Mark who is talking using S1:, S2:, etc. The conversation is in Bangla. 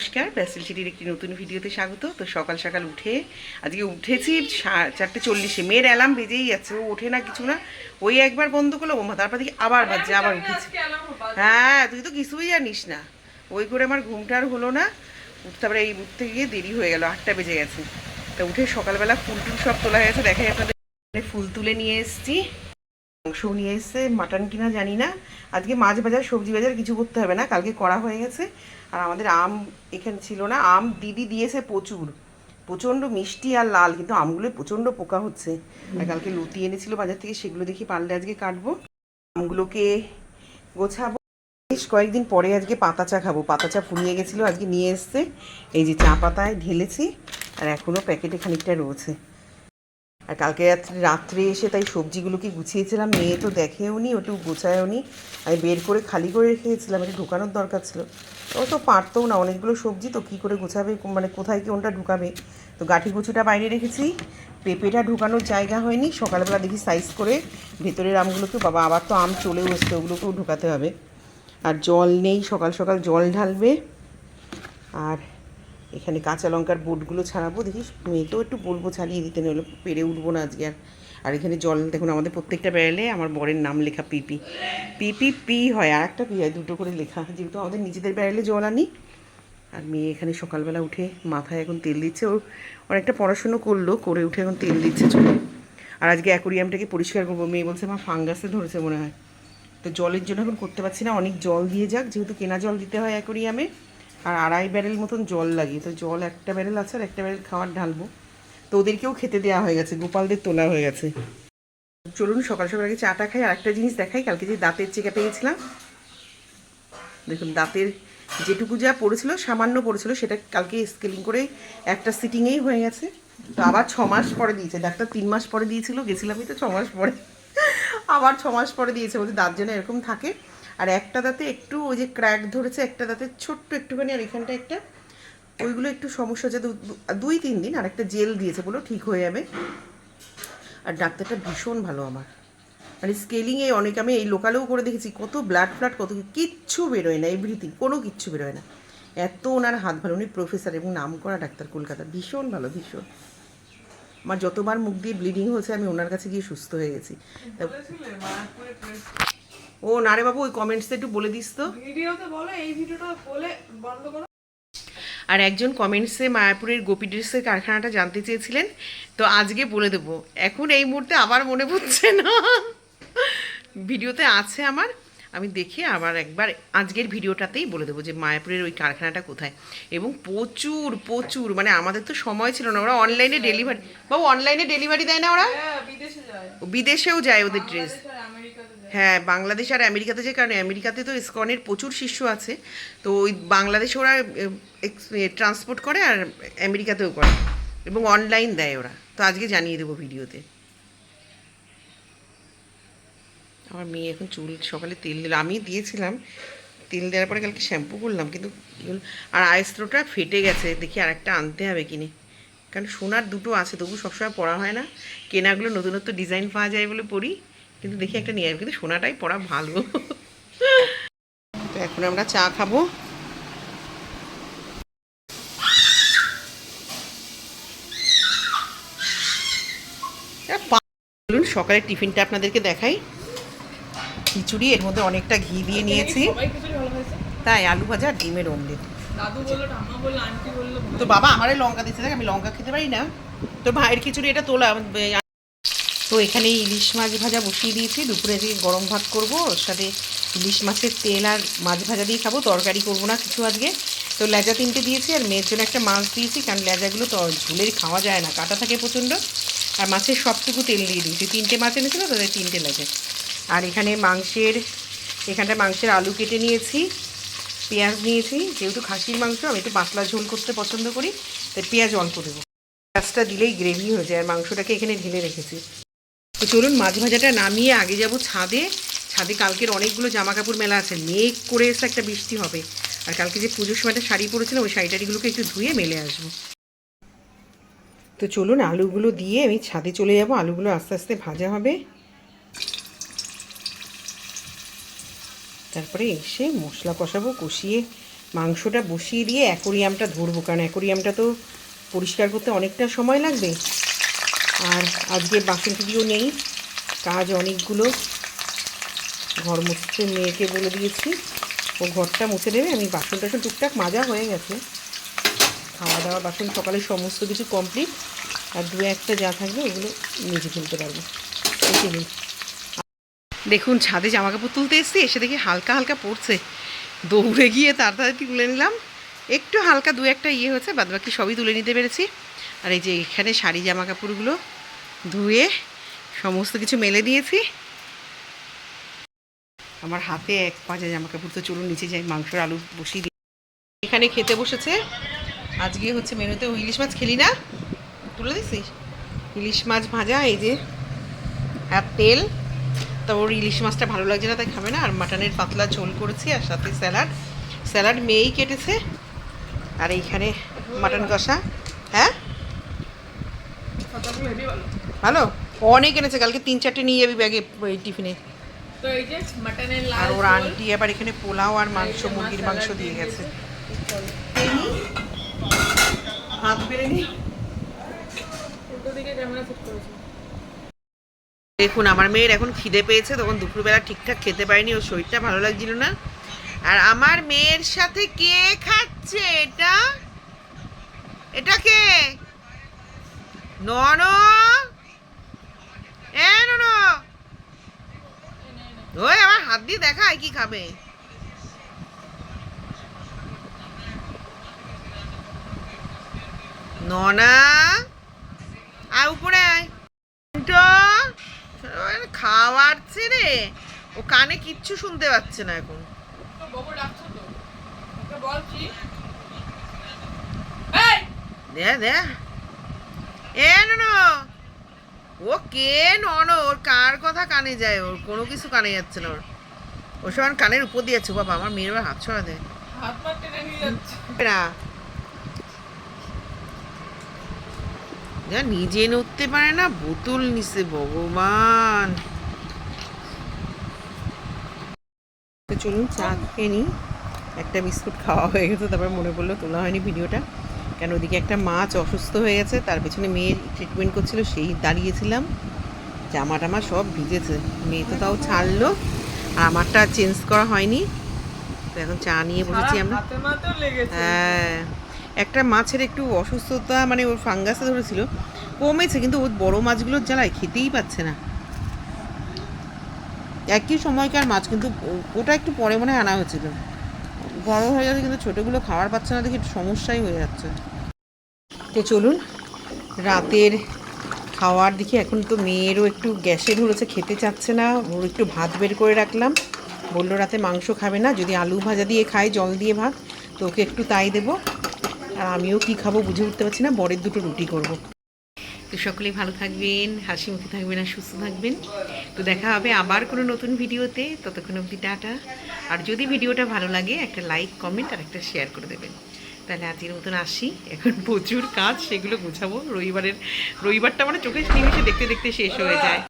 S1: নমস্কার, ব্যাসেল সিটির একটি নতুন ভিডিওতে স্বাগত। তো সকাল সকাল উঠে আজকে উঠেছি 4:40, মেয়ের অ্যালার্ম বেজেই যাচ্ছে, ও ওঠে না কিছু না, ওই একবার বন্ধ করলো বোমা, তারপর দেখি আবার বাজছে, আবার উঠেছি। হ্যাঁ, তুই তো কিছুই জানিস না, ওই করে আমার ঘুমটা আর হলো না। তারপরে এই উঠতে গিয়ে দেরি হয়ে গেল, 8টা বেজে গেছে। তা উঠে সকালবেলা ফুল টুল সব তোলা হয়ে গেছে, দেখাই আপনাদের। ফুল তুলে নিয়ে এসেছি, মাংস নিয়ে এসছে, মাটন কিনা জানি না। আজকে মাছ বাজার সবজি বাজার কিছু করতে হবে না, কালকে করা হয়ে গেছে। আর আমাদের আম এখানে ছিল না, আম দিদি দিয়েছে প্রচুর, প্রচণ্ড মিষ্টি আর লাল, কিন্তু আমগুলো প্রচণ্ড পোকা হচ্ছে। আর কালকে লতি এনেছিল বাজার থেকে, সেগুলো দেখি পারলে আজকে কাটবো, আমগুলোকে গোছাবো। বেশ কয়েকদিন পরে আজকে পাতা চা খাবো, পাতা চা ফুরিয়ে গেছিলো, আজকে নিয়ে এসছে। এই যে চা পাতায় ঢেলেছি, আর এখনও প্যাকেটে খানিকটা রয়েছে। আর কালকে রাত্রে এসে তাই সবজিগুলোকে গুছিয়েছিলাম, মেয়ে তো দেখেও নি, ওটু গোছায়ও নি, আমি বের করে খালি করে রেখেছিলাম, এটা ঢুকানোর দরকার ছিল। ও তো পারতও না, অনেকগুলো সবজি তো কী করে গোছাবে, মানে কোথায় কি কোনটা ঢুকাবে। তো গাঁঠি কুচুটা বাইরে রেখেছি, পেঁপেটা ঢুকানোর জায়গা হয়নি, সকালবেলা দেখি সাইজ করে ভেতরের আমগুলোকেও, বাবা আবার তো আম চলেও এসছে, ওগুলোকেও ঢুকাতে হবে। আর জল নেই, সকাল সকাল জল ঢালবে। আর এখানে কাঁচা লঙ্কার বোটগুলো ছাড়াবো, দেখি মেয়েকেও একটু বলবো ছাড়িয়ে দিতে, নইলে পেরে উঠবো না আজকে আর। আর এখানে জল দেখুন, আমাদের প্রত্যেকটা ব্যারেলে আমার বরের নাম লেখা, পিপি পিপি পি হয়, আর একটা পি হয়, দুটো করে লেখা, যেহেতু আমাদের নিজেদের ব্যারেলে জল আনি। আর মেয়ে এখানে সকালবেলা উঠে মাথায় এখন তেল দিচ্ছে, ও অনেকটা পড়াশুনো করলো, করে উঠে এখন তেল দিচ্ছে চলে। আর আজকে অ্যাকোরিয়ামটাকে পরিষ্কার করবো, মেয়ে বলছে মা ফাঙ্গাসে ধরেছে মনে হয়। তো জলের জন্য এখন করতে পারছি না, অনেক জল দিয়ে যাক, যেহেতু কেনা জল দিতে হয় অ্যাকোরিয়ামে। আর 2.5 ব্যারেল মতন জল লাগে, তো জল একটা ব্যারেল আছে, আর একটা ব্যারেল খাবার ঢালবো। তো ওদেরকেও খেতে দেওয়া হয়ে গেছে, গোপালদের তোলা হয়ে গেছে। চলুন সকাল সকাল আগে চাটা খাই। আর একটা জিনিস দেখাই, কালকে যে দাঁতের চেকা পেয়েছিলাম, দেখুন দাঁতের যেটুকু যা পড়েছিল, সামান্য পড়েছিল, সেটা কালকে স্কেলিং করে একটা সিটিংয়েই হয়ে গেছে। তো আবার 6 মাস পরে দিয়েছে ডাক্তার, 3 মাস পরে দিয়েছিল, গেছিলামই তো 6 মাস পরে, আবার 6 মাস পরে দিয়েছে, বলছে দাঁত যেন এরকম থাকে। আর একটা দাঁতে একটু ওই যে ক্র্যাক ধরেছে, একটা দাঁতে ছোট্ট একটুখানি, আর এখানটা একটা, ওইগুলো একটু সমস্যা হচ্ছে। 2-3 দিন, আর একটা জেল দিয়েছে, বলো ঠিক হয়ে যাবে। আর ডাক্তারটা ভীষণ ভালো আমার, মানে স্কেলিংয়ে অনেক, আমি এই লোকালেও করে দেখেছি, কত ব্লাড ফ্লাড, কত কিচ্ছু বেরোয় না, এভরিথিং, কোনো কিচ্ছু বেরোয় না। এত ওনার হাত ভালো, উনি প্রফেসর এবং নাম করা ডাক্তার কলকাতার, ভীষণ ভালো, ভীষণ। আমার যতবার মুখ দিয়ে ব্লিডিং হয়েছে, আমি ওনার কাছে গিয়ে সুস্থ হয়ে গেছি। ও না রে বাবু, ওই কমেন্টসে একটু বলে দিস তো,
S2: ভিডিওতে বলো, এই ভিডিওটা বলে বন্ধ করো।
S1: আর একজন কমেন্টসে মায়াপুরের গোপী ড্রেসের কারখানাটা জানতে চেয়েছিলেন, তো আজকে বলে দেবো। এখন এই মুহূর্তে আবার মনে পড়ছে না, ভিডিওতে আছে আমার, আমি দেখে আবার একবার আজকের ভিডিওটাতেই বলে দেবো যে মায়াপুরের ওই কারখানাটা কোথায়। এবং প্রচুর প্রচুর, মানে আমাদের তো সময় ছিল না, ওরা অনলাইনে ডেলিভারি, বাবু অনলাইনে ডেলিভারি দেয় না ওরা?
S2: বিদেশে যায়,
S1: বিদেশেও যায় ওদের ড্রেস।
S2: বাংলাদেশ আর আমেরিকাতে যায়।
S1: হ্যাঁ, বাংলাদেশ আর আমেরিকাতে যায়, কারণ আমেরিকাতে তো ইসকনের প্রচুর শিষ্য আছে। তো ওই বাংলাদেশে ওরা ট্রান্সপোর্ট করে, আর আমেরিকাতেও করে, এবং অনলাইন দেয় ওরা। তো আজকে জানিয়ে দেবো ভিডিওতে। আমার মেয়ে এখন চুল সকালে তেল দিল, আমি দিয়েছিলাম, তেল দেওয়ার পরে কালকে শ্যাম্পু করলাম, কিন্তু কী হলো, আর আইস্ত্রোটা ফেটে গেছে, দেখি আর একটা আনতে হবে কিনে। কারণ সোনার দুটো আছে, তবু সবসময় পরা হয় না, কেনাগুলো নতুনত্ব ডিজাইন পাওয়া যায় বলে পরি, কিন্তু দেখি একটা নিয়ে আসবো, কিন্তু সোনাটাই পরা ভালো। তো এখন আমরা চা খাবো। বলুন সকালের টিফিনটা আপনাদেরকে দেখাই, খিচুড়ি, এর মধ্যে অনেকটা ঘি দিয়ে নিয়েছি, তাই আলু ভাজা আর ডিমের অমলেট।
S2: দাদু বললো, ঠাম্মা বললো, আন্টি বললো।
S1: তো বাবা আমারে লঙ্কা দিচ্ছে, দেখ আমি লঙ্কা খেতে পারি না। তো ভাইয়ের খিচুড়ি এটা তোলা। তো এখানে ইলিশ মাছ ভাজা বসিয়ে দিয়েছি, দুপুরে যে গরম ভাত করব, ওর সাথে ইলিশ মাছের তেল আর মাছ ভাজা দিয়ে খাবো, তরকারি করবো না কিছু আজকে। তো লেজা 3টে দিয়েছি, আর মেয়ের জন্য একটা মাছ দিয়েছি, কারণ লেজাগুলো তো ঝুলের খাওয়া যায় না, কাটা থাকে প্রচণ্ড। আর মাছের সবটুকু তেল দিয়ে দিয়েছি, 3টে মাছ এনেছিল, তাদের 3টে লেজা। আর এখানে এখানটায় মাংসের আলু কেটে নিয়েছি, পেঁয়াজ নিয়েছি, যেহেতু খাসির মাংস আমি একটু পাতলা ঝোল করতে পছন্দ করি, তাই পেঁয়াজ অল্প দেবো, পেঁয়াজটা দিলেই গ্রেভি হয়ে যায়। আর মাংসটাকে এখানে ঢেলে রেখেছি। তো চলুন মাছ ভাজাটা নামিয়ে আগে যাব ছাদে। ছাদে কালকের অনেকগুলো জামা কাপড় মেলা আছে, মেঘ করে এসে একটা বৃষ্টি হবে। আর কালকে যে পুজোর সময়টা শাড়ি পরেছিলাম, ওই শাড়িটারিগুলোকে একটু ধুয়ে মেলে আসবো। তো চলুন আলুগুলো দিয়ে আমি ছাদে চলে যাব, আলুগুলো আস্তে আস্তে ভাজা হবে, তারপরে এসে মশলা কষাবো, কষিয়ে মাংসটা বসিয়ে দিয়ে অ্যাকোরিয়ামটা ধরবো, কারণ অ্যাকোরিয়ামটা তো পরিষ্কার করতে অনেকটা সময় লাগবে। আর আজকে বাসনটিও নেই, কাজ অনেকগুলো। ঘর মুছতে মেয়েকে বলে দিয়েছি, ও ঘরটা মুছে দেবে। আমি বাসন টাসন টুকটাক মাজা হয়ে গেছে, খাওয়া দাওয়া বাসন সকালে সমস্ত কিছু কমপ্লিট। আর দু একটা যা থাকবে ওগুলো মেজে ফেলতে পারবো। দেখুন ছাদে জামা কাপড় তুলতে এসেছি, এসে দেখি হালকা হালকা পড়ছে, দৌড়ে গিয়ে তাড়াতাড়ি তুলে নিলাম। একটু হালকা দু একটা ইয়ে হয়েছে, বাদ বাকি সবই তুলে নিতে পেরেছি। আর এই যে এখানে শাড়ি জামা কাপড়গুলো ধুয়ে সমস্ত কিছু মেলে দিয়েছি। আমার হাতে এক পাঁচা জামা কাপড়, তো চলুন নিচে যাই, মাংসর আলু বসিয়ে দিই। এখানে খেতে বসেছে। আজকে হচ্ছে মেনুতে ইলিশ মাছ খেলি না, তুলে দিছিস ইলিশ মাছ ভাজা, এই যে আর তেল। তো ওর ইলিশ মাছটা ভালো লাগছে না, তাই খাবে না। আর মাটনের পাতলা ঝোল করেছি, আর সাথে স্যালাড। স্যালাড মেয়েই কেটেছে। আর এইখানে মাটন কষা। হ্যাঁ
S2: কথাগুলো হেবি ভালো।
S1: ভালো, অনেক এনেছে, কালকে 3-4টে নিয়ে যাবি ব্যাগে টিফিনে।
S2: তো এই যে মাটনের
S1: আর
S2: লাল
S1: ওর
S2: ঝোল,
S1: আন্টি আবার এখানে পোলাও আর মাংস, মুরগির মাংস দিয়ে গেছে। হাত বেড়ে নি।
S2: উল্টো দিকে ক্যামেরা সেট করেছি।
S1: দেখুন আমার মেয়ের এখন খিদে পেয়েছে, তখন দুপুরবেলা ঠিকঠাক খেতে পারেনি, ওর শরীরটা ভালো লাগছিল না। আর আমার মেয়ের সাথে কে খাচ্ছে এটা? এটা কে? নন, এ নন, ওই আমার হাত দিয়ে দেখায় কি খাবে। ননা আয় উপরে আয়। তো খাওয়াচ্ছে রে, ও কানে কিচ্ছু শুনতে পাচ্ছে না এখন।
S2: তো বাবু ডাকছো তো, ওকে বলছি। এই
S1: দে দে, এ নন, ও কে নন, ওর কার কথা কানে যায়, ওর কোনো কিছু কানে যাচ্ছে না। ওর সব কানের উপর দিয়েছে। বাবা আমার মেয়ের আবার হাত ছড়া দেয়
S2: হাত পা টেনে নিয়ে যাচ্ছে।
S1: না, যা নিজে নড়তে পারে না, বোতল নিছে ভগবান। তো চলুন চা খেয়ে নিই। একটা বিস্কুট খাওয়া হয়ে গেছে, তারপর মনে পড়লো তোলা হয়নি ভিডিওটা, কেন ওদিকে একটা মাছ অসুস্থ হয়ে গেছে, তার পেছনে মেয়ের ট্রিটমেন্ট করছিল, সেই দাঁড়িয়েছিলাম। জামা টামা সব ভিজেছে, মেয়ে তো তাও ছাড়লো, আর আমারটা চেঞ্জ করা হয়নি। তো এখন চা নিয়ে বসেছি আমরা।
S2: হাতে মাতেও লেগেছে।
S1: হ্যাঁ, একটা মাছের একটু অসুস্থতা, মানে ওর ফাঙ্গাসে ধরেছিল, কমেছে, কিন্তু ওই বড় মাছগুলোর জ্বালায় খেতেই পাচ্ছে না। একই সময়কার মাছ, কিন্তু ওটা একটু পরে মনে হয় আনা হয়েছিল, বড় হয়ে গেছে, কিন্তু ছোটোগুলো খাওয়ার পাচ্ছে না দেখে একটু সমস্যাই হয়ে যাচ্ছে। তো চলুন রাতের খাওয়ার দিকে। এখন তো মেয়েরও একটু গ্যাসে ধরেছে, খেতে চাচ্ছে না, ওর একটু ভাত বের করে রাখলাম। বললো রাতে মাংস খাবে না, যদি আলু ভাজা দিয়ে খায় জল দিয়ে ভাত, তো ওকে একটু তাই দেবো। আর আমিও কি খাবো বুঝে উঠতে পারছি না, বরের দুটো রুটি করব। তো সকলেই ভালো থাকবেন, হাসি মুখে থাকবেন, আর সুস্থ থাকবেন। তো দেখা হবে আবার কোনো নতুন ভিডিওতে, ততক্ষণ অবধি টাটা। আর যদি ভিডিওটা ভালো লাগে একটা লাইক, কমেন্ট আর একটা শেয়ার করে দেবেন। তাহলে আজকের মতন আসি, এখন প্রচুর কাজ, সেগুলো গোছাবো। রবিবারটা মানে চোখের নিমেষে দেখতে দেখতে শেষ হয়ে যায়।